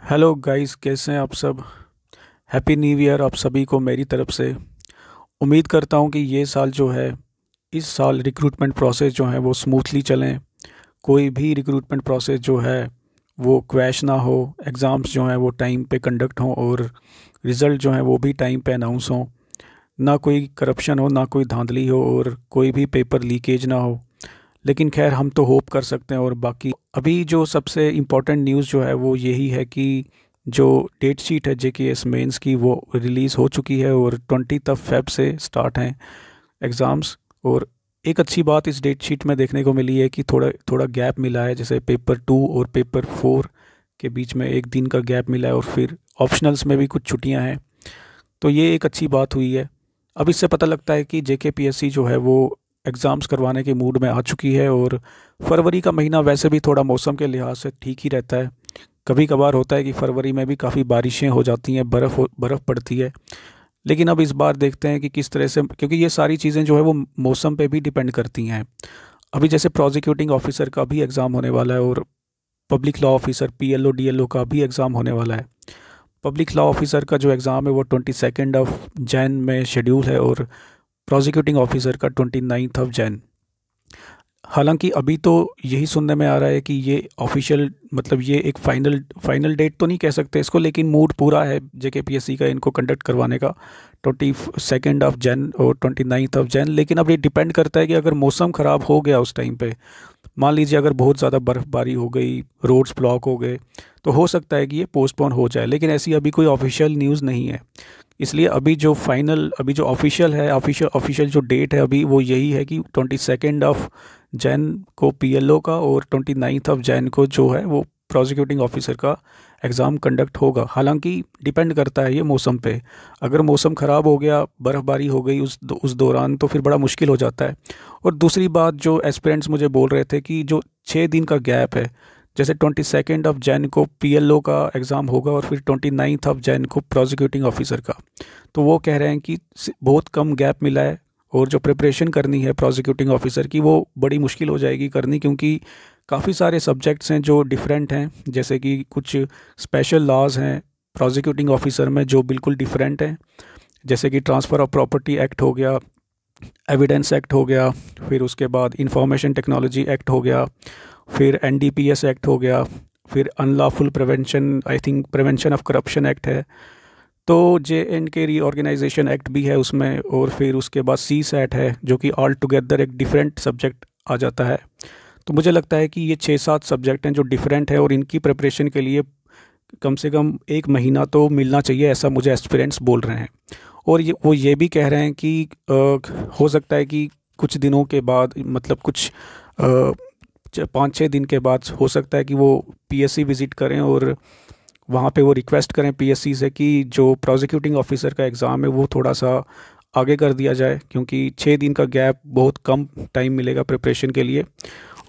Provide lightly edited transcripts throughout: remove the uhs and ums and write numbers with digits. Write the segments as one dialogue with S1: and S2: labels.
S1: Hello guys, कैसे हैं आप सब। हैप्पी न्यू ईयर आप सभी को मेरी तरफ से। उम्मीद करता हूं कि ये साल जो है, इस साल रिक्रूटमेंट प्रोसेस जो है वो स्मूथली चलें। कोई भी रिक्रूटमेंट प्रोसेस जो है वो क्रैश ना हो। एग्ज़ाम्स जो हैं वो टाइम पे कंडक्ट हों और रिज़ल्ट जो हैं वो भी टाइम पे अनाउंस हों। ना कोई करप्शन हो, ना कोई धांधली हो और कोई भी पेपर लीकेज ना हो। लेकिन खैर, हम तो होप कर सकते हैं। और बाकी अभी जो सबसे इम्पोर्टेंट न्यूज़ जो है वो यही है कि जो डेट शीट है जेकेएस मेंस की वो रिलीज़ हो चुकी है और 20 फेब से स्टार्ट हैं एग्ज़ाम्स। और एक अच्छी बात इस डेट शीट में देखने को मिली है कि थोड़ा थोड़ा गैप मिला है, जैसे पेपर 2 और पेपर 4 के बीच में एक दिन का गैप मिला है और फिर ऑप्शनल्स में भी कुछ छुट्टियां हैं। तो ये एक अच्छी बात हुई है। अब इससे पता लगता है कि जेकेपीएससी जो है वो एग्ज़ाम्स करवाने के मूड में आ चुकी है। और फरवरी का महीना वैसे भी थोड़ा मौसम के लिहाज से ठीक ही रहता है। कभी कभार होता है कि फरवरी में भी काफ़ी बारिशें हो जाती हैं, बर्फ़ पड़ती है। लेकिन अब इस बार देखते हैं कि किस तरह से, क्योंकि ये सारी चीज़ें जो है वो मौसम पे भी डिपेंड करती हैं। अभी जैसे प्रोसिक्यूटिंग ऑफिसर का भी एग्ज़ाम होने वाला है और public law officer PLO DLO का भी एग्ज़ाम होने वाला है। पब्लिक लॉ ऑफिसर का जो एग्ज़ाम है वो 22 में शेड्यूल है और प्रोसिक्यूटिंग ऑफिसर का 29 हालांकि अभी तो यही सुनने में आ रहा है कि ये ऑफिशियल, मतलब ये एक फाइनल डेट तो नहीं कह सकते इसको, लेकिन मूड पूरा है जेकेपीएससी का इनको कंडक्ट करवाने का 22 और 29 लेकिन अब ये डिपेंड करता है कि अगर मौसम ख़राब हो गया उस टाइम पे, मान लीजिए अगर बहुत ज़्यादा बर्फ़बारी हो गई, रोड्स ब्लॉक हो गए, तो हो सकता है कि ये पोस्टपोन हो जाए। लेकिन ऐसी अभी कोई ऑफिशियल न्यूज़ नहीं है। इसलिए अभी जो ऑफिशियल है, ऑफिशियल जो डेट है अभी वो यही है कि 22 को पीएलओ का और 29 को जो है वो प्रोसिक्यूटिंग ऑफिसर का एग्ज़ाम कंडक्ट होगा। हालांकि डिपेंड करता है ये मौसम पे। अगर मौसम ख़राब हो गया, बर्फ़बारी हो गई उस दौरान, तो फिर बड़ा मुश्किल हो जाता है। और दूसरी बात, जो एस्पिरेंट्स मुझे बोल रहे थे कि जो 6 दिन का गैप है, जैसे 22 को पीएलओ का एग्ज़ाम होगा और फिर 29 को प्रोसिक्यूटिंग ऑफिसर का, तो वो कह रहे हैं कि बहुत कम गैप मिला है और जो प्रिपरेशन करनी है प्रोसिक्यूटिंग ऑफिसर की वो बड़ी मुश्किल हो जाएगी करनी, क्योंकि काफ़ी सारे सब्जेक्ट्स हैं जो डिफरेंट हैं। जैसे कि कुछ स्पेशल लॉज हैं प्रोसिक्यूटिंग ऑफिसर में जो बिल्कुल डिफरेंट हैं, जैसे कि ट्रांसफ़र ऑफ प्रॉपर्टी एक्ट हो गया, एविडेंस एक्ट हो गया, फिर उसके बाद इंफॉर्मेशन टेक्नोलॉजी एक्ट हो गया, फिर एनडीपीएस एक्ट हो गया, फिर unlawful prevention, I think prevention of corruption act है, तो JNK रीऑर्गेनाइजेशन एक्ट भी है उसमें, और फिर उसके बाद सी सैट है जो कि ऑल टुगेदर एक डिफरेंट सब्जेक्ट आ जाता है। तो मुझे लगता है कि ये 6-7 सब्जेक्ट हैं जो डिफरेंट है और इनकी प्रिपरेशन के लिए कम से कम 1 महीना तो मिलना चाहिए, ऐसा मुझे एस्पिरेंट्स बोल रहे हैं। और वो ये भी कह रहे हैं कि हो सकता है कि कुछ दिनों के बाद, मतलब कुछ 5-6 दिन के बाद हो सकता है कि वो पीएससी विज़िट करें और वहाँ पे वो रिक्वेस्ट करें पीएससी से कि जो प्रोसिक्यूटिंग ऑफिसर का एग्ज़ाम है वो थोड़ा सा आगे कर दिया जाए, क्योंकि 6 दिन का गैप बहुत कम टाइम मिलेगा प्रिपरेशन के लिए।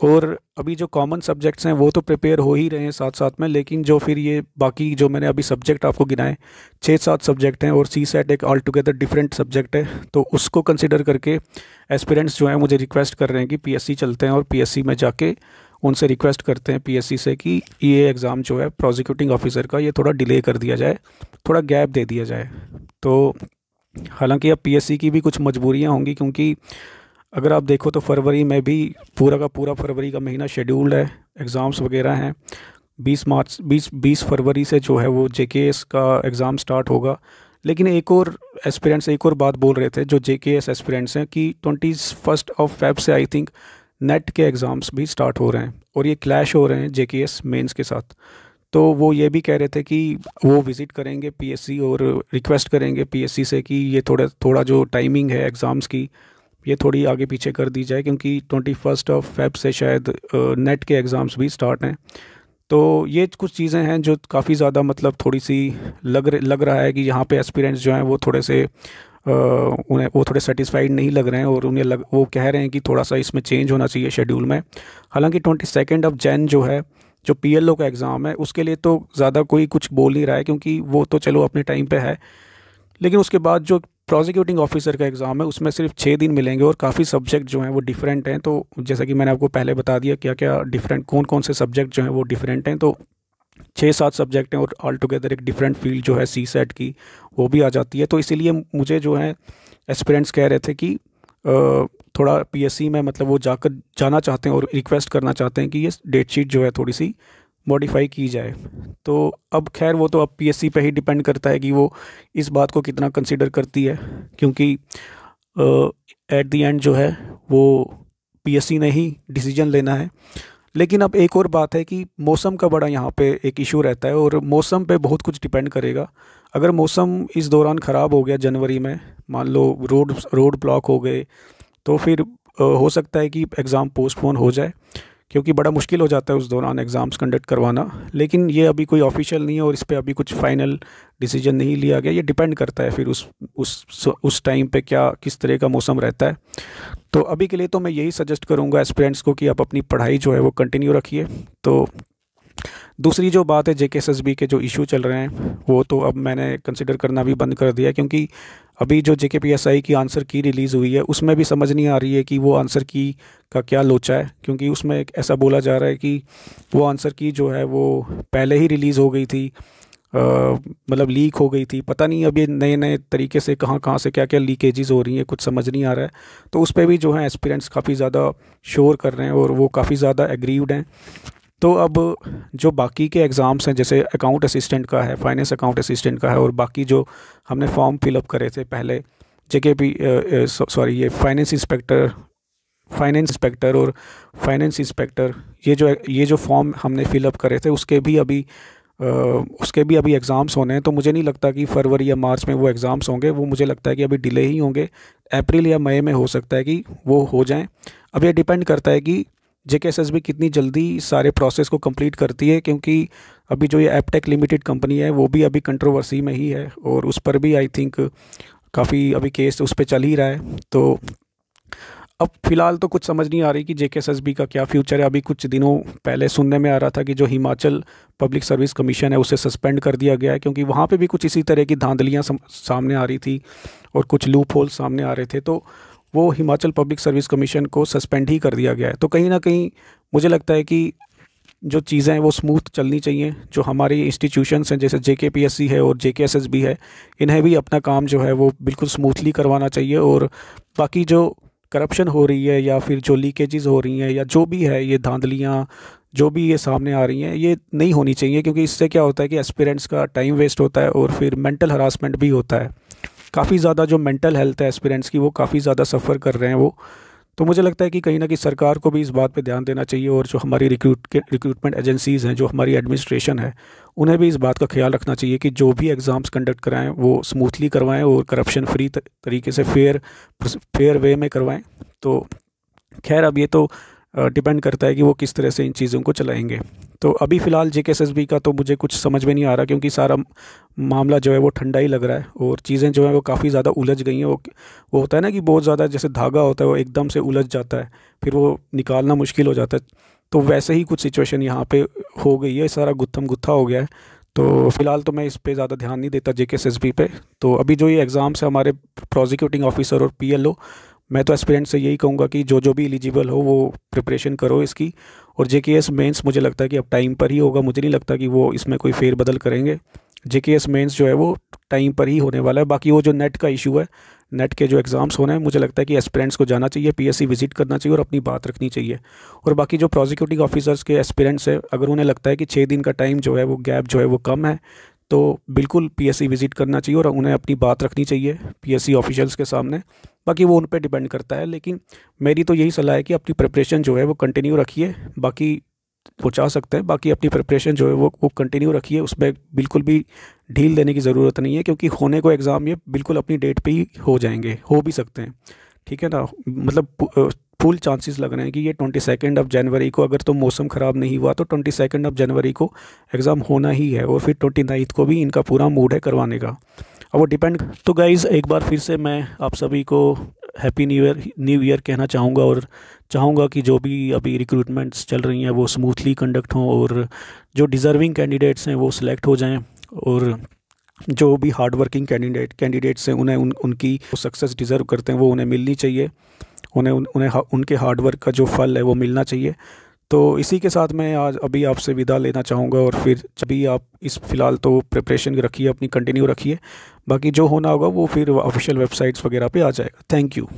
S1: और अभी जो कॉमन सब्जेक्ट्स हैं वो तो प्रिपेयर हो ही रहे हैं साथ साथ में, लेकिन जो फिर ये बाकी जो मैंने अभी सब्जेक्ट आपको गिनाए, 6-7 सब्जेक्ट हैं और सी सेट एक ऑल टुगेदर डिफरेंट सब्जेक्ट है, तो उसको कंसिडर करके एस्पिरेंट्स जो हैं मुझे रिक्वेस्ट कर रहे हैं कि पीएससी चलते हैं और पीएससी में जाके उनसे रिक्वेस्ट करते हैं पीएससी से कि ये एग्ज़ाम जो है प्रोसिक्यूटिंग ऑफिसर का ये थोड़ा डिले कर दिया जाए, थोड़ा गैप दे दिया जाए। तो हालांकि अब पीएससी की भी कुछ मजबूरियां होंगी, क्योंकि अगर आप देखो तो फरवरी में भी पूरा का पूरा फरवरी का महीना शेड्यूल्ड है, एग्ज़ाम्स वगैरह हैं। 20 फरवरी से जो है वो जेकेएस का एग्ज़ाम स्टार्ट होगा। लेकिन एक और बात बोल रहे थे जो जेकेएस एस्पिरेंट्स हैं कि 21 फेब से आई थिंक नेट के एग्ज़ाम्स भी स्टार्ट हो रहे हैं और ये क्लैश हो रहे हैं जेकेएस मेंस के साथ। तो वो ये भी कह रहे थे कि वो विज़िट करेंगे पीएससी और रिक्वेस्ट करेंगे पीएससी से कि ये थोड़ा थोड़ा जो टाइमिंग है एग्ज़ाम्स की ये थोड़ी आगे पीछे कर दी जाए, क्योंकि 21 फेब से शायद नेट के एग्ज़ाम्स भी स्टार्ट हैं। तो ये कुछ चीज़ें हैं जो काफ़ी ज़्यादा, मतलब थोड़ी सी लग रहा है कि यहाँ पे एस्पिरेंट्स जो हैं वो थोड़े से उन्हें वो थोड़े सेटिस्फाइड नहीं लग रहे हैं और वो कह रहे हैं कि थोड़ा सा इसमें चेंज होना चाहिए शेड्यूल में। हालांकि 22 जो है, जो पीएलओ का एग्ज़ाम है, उसके लिए तो ज़्यादा कोई कुछ बोल नहीं रहा है, क्योंकि वो तो चलो अपने टाइम पे है। लेकिन उसके बाद जो प्रोसिक्यूटिंग ऑफिसर का एग्ज़ाम है उसमें सिर्फ 6 दिन मिलेंगे और काफ़ी सब्जेक्ट जो हैं वो डिफरेंट हैं। तो जैसा कि मैंने आपको पहले बता दिया क्या क्या डिफरेंट, कौन कौन से सब्जेक्ट जो हैं वो डिफरेंट हैं, तो 6-7 सब्जेक्ट हैं और ऑल टुगेदर एक डिफरेंट फील्ड जो है सी सेट की वो भी आ जाती है। तो इसीलिए मुझे जो है एस्पिरेंट्स कह रहे थे कि थोड़ा पीएससी में मतलब वो जाना चाहते हैं और रिक्वेस्ट करना चाहते हैं कि ये डेट शीट जो है थोड़ी सी मॉडिफाई की जाए। तो अब खैर वो तो अब पीएससी पे ही डिपेंड करता है कि वो इस बात को कितना कंसिडर करती है, क्योंकि एट द एंड जो है वो पीएससी ने ही डिसीजन लेना है। लेकिन अब एक और बात है कि मौसम का बड़ा यहाँ पे एक इशू रहता है और मौसम पे बहुत कुछ डिपेंड करेगा। अगर मौसम इस दौरान ख़राब हो गया जनवरी में, मान लो रोड रोड ब्लॉक हो गए, तो फिर हो सकता है कि एग्ज़ाम पोस्टपोन हो जाए, क्योंकि बड़ा मुश्किल हो जाता है उस दौरान एग्ज़ाम्स कंडक्ट करवाना। लेकिन ये अभी कोई ऑफिशियल नहीं है और इस पे अभी कुछ फाइनल डिसीजन नहीं लिया गया। ये डिपेंड करता है फिर उस टाइम पे क्या किस तरह का मौसम रहता है। तो अभी के लिए तो मैं यही सजेस्ट करूँगा एस्पिरेंट्स को कि आप अपनी पढ़ाई जो है वो कंटिन्यू रखिए। तो दूसरी जो बात है जेकेएसएसबी के जो इशू चल रहे हैं वो तो अब मैंने कंसिडर करना भी बंद कर दिया, क्योंकि अभी जो जेकेपीएसआई की आंसर की रिलीज़ हुई है उसमें भी समझ नहीं आ रही है कि वो आंसर की का क्या लोचा है। क्योंकि उसमें एक ऐसा बोला जा रहा है कि वो आंसर की जो है वो पहले ही रिलीज़ हो गई थी, मतलब लीक हो गई थी। पता नहीं अब ये नए नए तरीके से कहाँ कहाँ से क्या क्या लीकेजेस हो रही हैं, कुछ समझ नहीं आ रहा है। तो उस पर भी जो है एस्पिरेंट्स काफ़ी ज़्यादा शोर कर रहे हैं और वो काफ़ी ज़्यादा एग्रीव्ड हैं। तो अब जो बाकी के एग्ज़ाम्स हैं, जैसे अकाउंट असिस्टेंट का है, फाइनेंस अकाउंट असिस्टेंट का है, और बाकी जो हमने फॉर्म फिलअप करे थे पहले जेकेपी सॉरी ये फाइनेंस इंस्पेक्टर और फाइनेंस इंस्पेक्टर, ये जो फॉर्म हमने फिलअप करे थे उसके भी अभी एग्ज़ाम्स होने हैं। तो मुझे नहीं लगता कि फरवरी या मार्च में वो एग्ज़ाम्स होंगे। वो मुझे लगता है कि अभी डिले ही होंगे, अप्रैल या मई में हो सकता है कि वो हो जाएं। अब ये डिपेंड करता है कि जेकेएसएसबी कितनी जल्दी सारे प्रोसेस को कंप्लीट करती है, क्योंकि अभी जो ये एपटेक लिमिटेड कंपनी है वो भी अभी कंट्रोवर्सी में ही है और उस पर भी आई थिंक काफ़ी अभी केस उस पर चल ही रहा है। तो अब फ़िलहाल तो कुछ समझ नहीं आ रही कि जेकेएसएसबी का क्या फ्यूचर है। अभी कुछ दिनों पहले सुनने में आ रहा था कि जो हिमाचल पब्लिक सर्विस कमीशन है उसे सस्पेंड कर दिया गया है, क्योंकि वहाँ पे भी कुछ इसी तरह की धांधलियाँ सामने आ रही थी और कुछ लूप होल्स सामने आ रहे थे। तो वो हिमाचल पब्लिक सर्विस कमीशन को सस्पेंड ही कर दिया गया है। तो कहीं ना कहीं मुझे लगता है कि जो चीज़ें हैं वो स्मूथ चलनी चाहिए। जो हमारी इंस्टीट्यूशंस हैं जैसे जेकेपीएससी है और जेकेएसएसबी है, इन्हें भी अपना काम जो है वो बिल्कुल स्मूथली करवाना चाहिए। और बाकी जो करप्शन हो रही है या फिर जो लीकेजेस हो रही हैं या जो भी है ये धांधलियाँ जो भी ये सामने आ रही हैं, ये नहीं होनी चाहिए, क्योंकि इससे क्या होता है कि एस्पिरेंट्स का टाइम वेस्ट होता है और फिर मेंटल हरासमेंट भी होता है। काफ़ी ज़्यादा जो मेंटल हेल्थ है एस्पिरेंट्स की वो काफ़ी ज़्यादा सफ़र कर रहे हैं वो। तो मुझे लगता है कि कहीं ना कहीं सरकार को भी इस बात पे ध्यान देना चाहिए और जो हमारी रिक्रूटमेंट एजेंसीज़ हैं, जो हमारी एडमिनिस्ट्रेशन है, उन्हें भी इस बात का ख्याल रखना चाहिए कि जो भी एग्ज़ाम्स कंडक्ट कराएं वो स्मूथली करवाएं और करप्शन फ्री तरीके से फेयर वे में करवाएं। तो खैर अब ये तो डिपेंड करता है कि वो किस तरह से इन चीज़ों को चलाएंगे। तो अभी फ़िलहाल जेकेएसएसबी का तो मुझे कुछ समझ में नहीं आ रहा, क्योंकि सारा मामला जो है वो ठंडा ही लग रहा है और चीज़ें जो है वो काफ़ी ज़्यादा उलझ गई हैं। वो होता है ना कि बहुत ज़्यादा जैसे धागा होता है वो एकदम से उलझ जाता है, फिर वो निकालना मुश्किल हो जाता है। तो वैसे ही कुछ सिचुएशन यहाँ पे हो गई है, सारा गुत्थम गुत्था हो गया है। तो फ़िलहाल तो मैं इस पे ज़्यादा ध्यान नहीं देता जेकेएसएसबी पे। तो अभी जो ये एग्ज़ाम्स है हमारे प्रोसिक्यूटिंग ऑफिसर और पीएलओ, मैं तो एस्पिरेंट से यही कहूँगा कि जो भी एलिजिबल हो वो प्रिपरेशन करो इसकी। और जेकेएस मेंस मुझे लगता है कि अब टाइम पर ही होगा, मुझे नहीं लगता कि वो इसमें कोई फेरबदल करेंगे। जेकेएस मेंस जो है वो टाइम पर ही होने वाला है। बाकी वो जो नेट का इशू है, नेट के जो एग्ज़ाम्स होने हैं, मुझे लगता है कि एस्पिरेंट्स को जाना चाहिए, पीएससी विजिट करना चाहिए और अपनी बात रखनी चाहिए। और बाकी जो प्रोसिक्यूटिंग ऑफिसर्स के एस्पिरेंट्स है, अगर उन्हें लगता है कि 6 दिन का टाइम जो है वो गैप जो है वो कम है, तो बिल्कुल पीएससी विजिट करना चाहिए और उन्हें अपनी बात रखनी चाहिए पीएससी ऑफिशियल्स के सामने। बाकी वो उन पे डिपेंड करता है, लेकिन मेरी तो यही सलाह है कि अपनी प्रिपरेशन जो है वो कंटिन्यू रखिए। बाकी वो चाह सकते हैं, बाकी अपनी प्रिपरेशन जो है वो कंटिन्यू रखिए, उसमें बिल्कुल भी ढील देने की ज़रूरत नहीं है, क्योंकि होने को एग्ज़ाम ये बिल्कुल अपनी डेट पे ही हो जाएंगे, हो भी सकते हैं। ठीक है ना, मतलब फुल चांसेस लग रहे हैं कि ये 22 जनवरी को, अगर तो मौसम ख़राब नहीं हुआ तो 22 जनवरी को एग्ज़ाम होना ही है। और फिर 29 को भी इनका पूरा मूड है करवाने का। अब वो डिपेंड। तो गाइज़ एक बार फिर से मैं आप सभी को हैप्पी न्यू ईयर कहना चाहूँगा और चाहूँगा कि जो भी अभी रिक्रूटमेंट्स चल रही हैं वो स्मूथली कंडक्ट हों और जो डिज़र्विंग कैंडिडेट्स हैं वो सिलेक्ट हो जाएं और जो भी हार्ड वर्किंग कैंडिडेट्स हैं उन्हें उनकी सक्सेस डिज़र्व करते हैं वो उन्हें मिलनी चाहिए। उन्हें उनके हार्ड वर्क का जो फल है वो मिलना चाहिए। तो इसी के साथ मैं आज अभी आपसे विदा लेना चाहूँगा, और फिर जभी आप इस फ़िलहाल तो प्रिपरेशन रखिए, अपनी कंटिन्यू रखिए, बाकी जो होना होगा वो फिर ऑफिशियल वेबसाइट्स वगैरह पे आ जाएगा। Thank you.